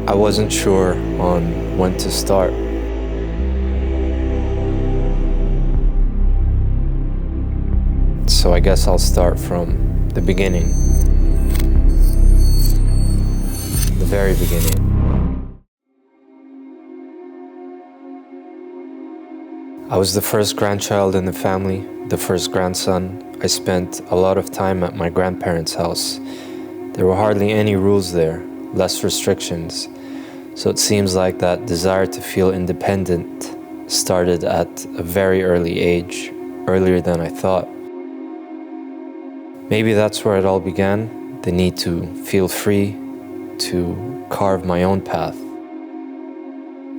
I wasn't sure on when to start. So I guess I'll start from the beginning. The very beginning. I was the first grandchild in the family, the first grandson. I spent a lot of time at my grandparents' house. There were hardly any rules there, less restrictions. So it seems like that desire to feel independent started at a very early age, earlier than I thought. Maybe that's where it all began, the need to feel free, to carve my own path.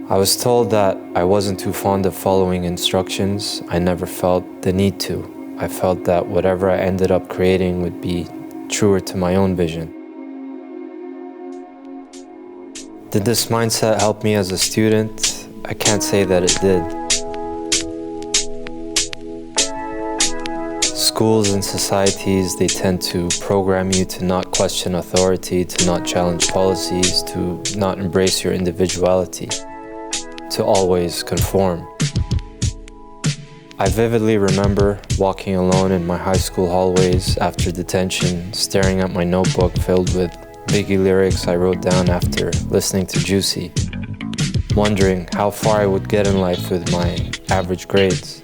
I was told that I wasn't too fond of following instructions. I never felt the need to. I felt that whatever I ended up creating would be truer to my own vision. Did this mindset help me as a student? I can't say that it did. Schools and societies, they tend to program you to not question authority, to not challenge policies, to not embrace your individuality, to always conform. I vividly remember walking alone in my high school hallways after detention, staring at my notebook filled with Biggie lyrics I wrote down after listening to Juicy, wondering how far I would get in life with my average grades.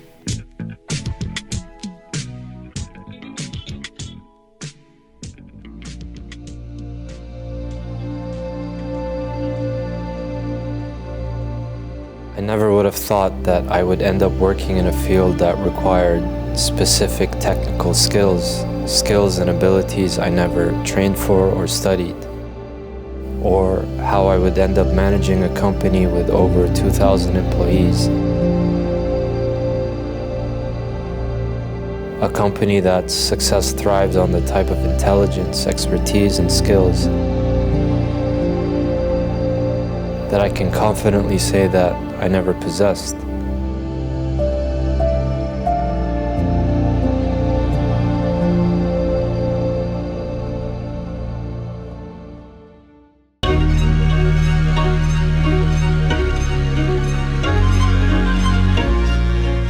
I never would have thought that I would end up working in a field that required specific technical skills and abilities I never trained for or studied, or how I would end up managing a company with over 2,000 employees. A company that's success thrives on the type of intelligence, expertise, and skills that I can confidently say that I never possessed.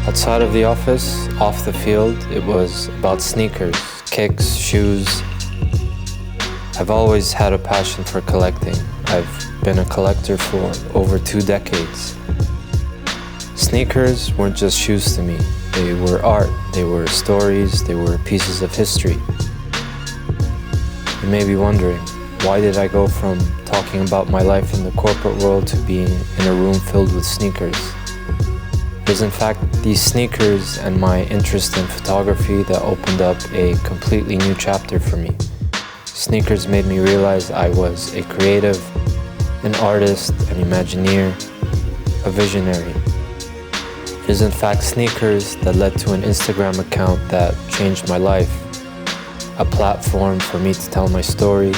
Outside of the office, off the field, it was about sneakers, kicks, shoes. I've always had a passion for collecting. I've been a collector for over 2 decades. Sneakers weren't just shoes to me. They were art, they were stories, they were pieces of history. You may be wondering, why did I go from talking about my life in the corporate world to being in a room filled with sneakers? It was in fact these sneakers and my interest in photography that opened up a completely new chapter for me. Sneakers made me realize I was a creative, an artist, an Imagineer, a visionary. It is in fact sneakers that led to an Instagram account that changed my life, a platform for me to tell my story,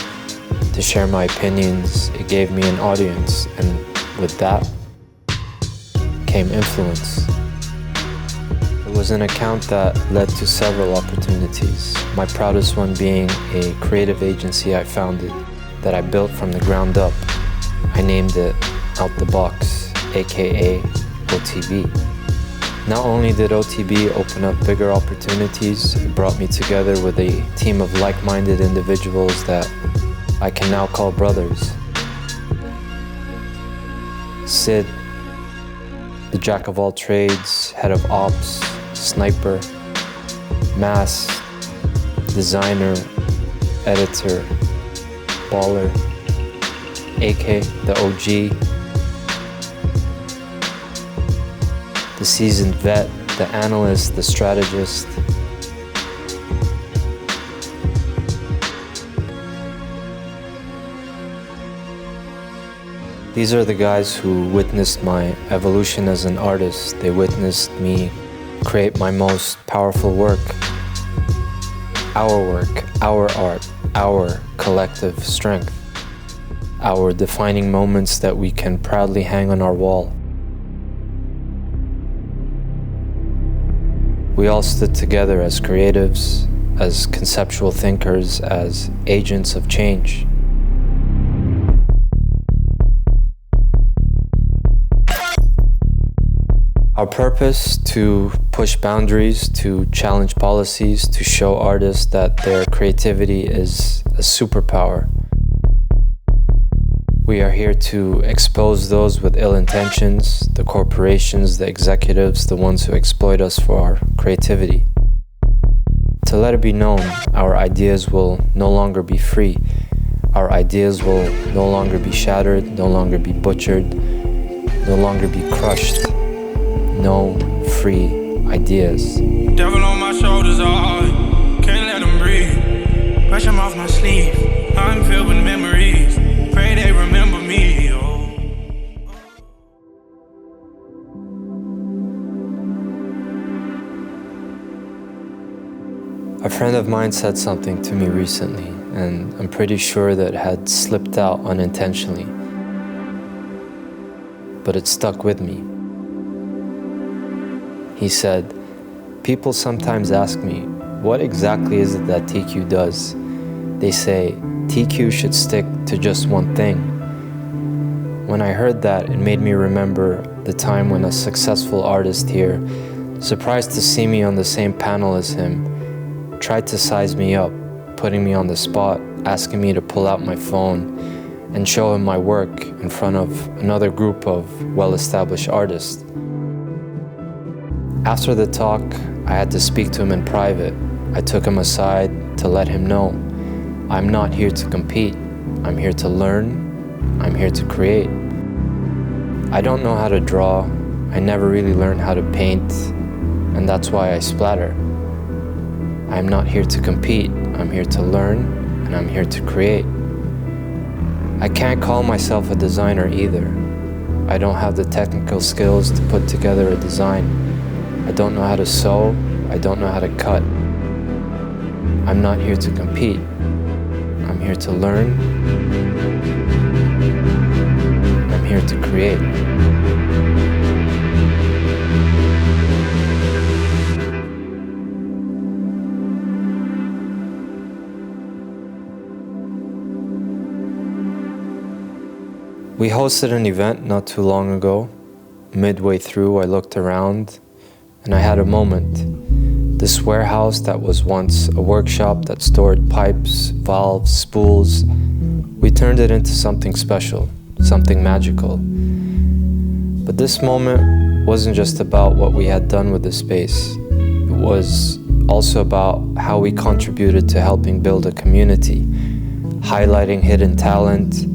to share my opinions. It gave me an audience, and with that came influence. It was an account that led to several opportunities, my proudest one being a creative agency I founded that I built from the ground up. I named it Out the Box, aka OTB. Not only did OTB open up bigger opportunities, it brought me together with a team of like-minded individuals that I can now call brothers. Sid, the jack of all trades, head of ops, sniper, mass, designer, editor, baller, AK, the OG, the seasoned vet, the analyst, the strategist. These are the guys who witnessed my evolution as an artist. They witnessed me create my most powerful work, our art, our collective strength, our defining moments that we can proudly hang on our wall. We all stood together as creatives, as conceptual thinkers, as agents of change. Our purpose: to push boundaries, to challenge policies, to show artists that their creativity is a superpower. We are here to expose those with ill intentions, the corporations, the executives, the ones who exploit us for our creativity. To let it be known, our ideas will no longer be free. Our ideas will no longer be shattered, no longer be butchered, no longer be crushed. No free ideas. Devil on my shoulders, can't let them breathe. Brush them off my sleeve, I'm filled with memories. Pray they remember me, A friend of mine said something to me recently, and I'm pretty sure that it had slipped out unintentionally. But it stuck with me. He said, "People sometimes ask me, what exactly is it that TQ does? They say, TQ should stick to just one thing." When I heard that, it made me remember the time when a successful artist here, surprised to see me on the same panel as him, tried to size me up, putting me on the spot, asking me to pull out my phone and show him my work in front of another group of well-established artists. After the talk, I had to speak to him in private. I took him aside to let him know, I'm not here to compete. I'm here to learn. I'm here to create. I don't know how to draw. I never really learned how to paint, and that's why I splatter. I'm not here to compete. I'm here to learn, and I'm here to create. I can't call myself a designer either. I don't have the technical skills to put together a design. I don't know how to sew. I don't know how to cut. I'm not here to compete. I'm here to learn. I'm here to create. We hosted an event not too long ago. Midway through, I looked around and I had a moment. This warehouse that was once a workshop that stored pipes, valves, spools, we turned it into something special, something magical. But this moment wasn't just about what we had done with the space. It was also about how we contributed to helping build a community, highlighting hidden talent.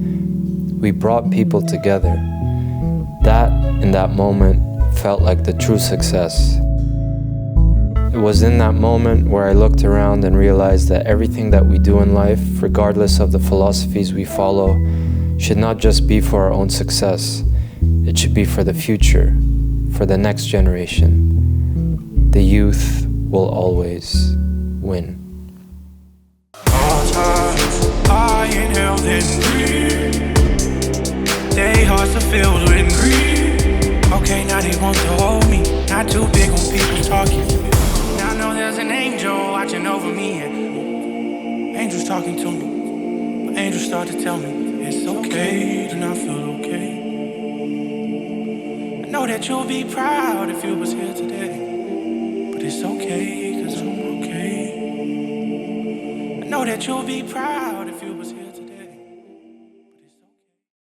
We brought people together. That, in that moment, felt like the true success. It was in that moment where I looked around and realized that everything that we do in life, regardless of the philosophies we follow, should not just be for our own success. It should be for the future, for the next generation. The youth will always win. all times. I inhale then breathe. They hearts are filled with greed. Okay, now they want to hold me. Not too big on people talking. Now I know there's an angel watching over me, and angels talking to me. But angels start to tell me it's okay to not feel okay. I know that you'll be proud if you was here today, but it's okay, 'cause I'm okay. I know that you'll be proud.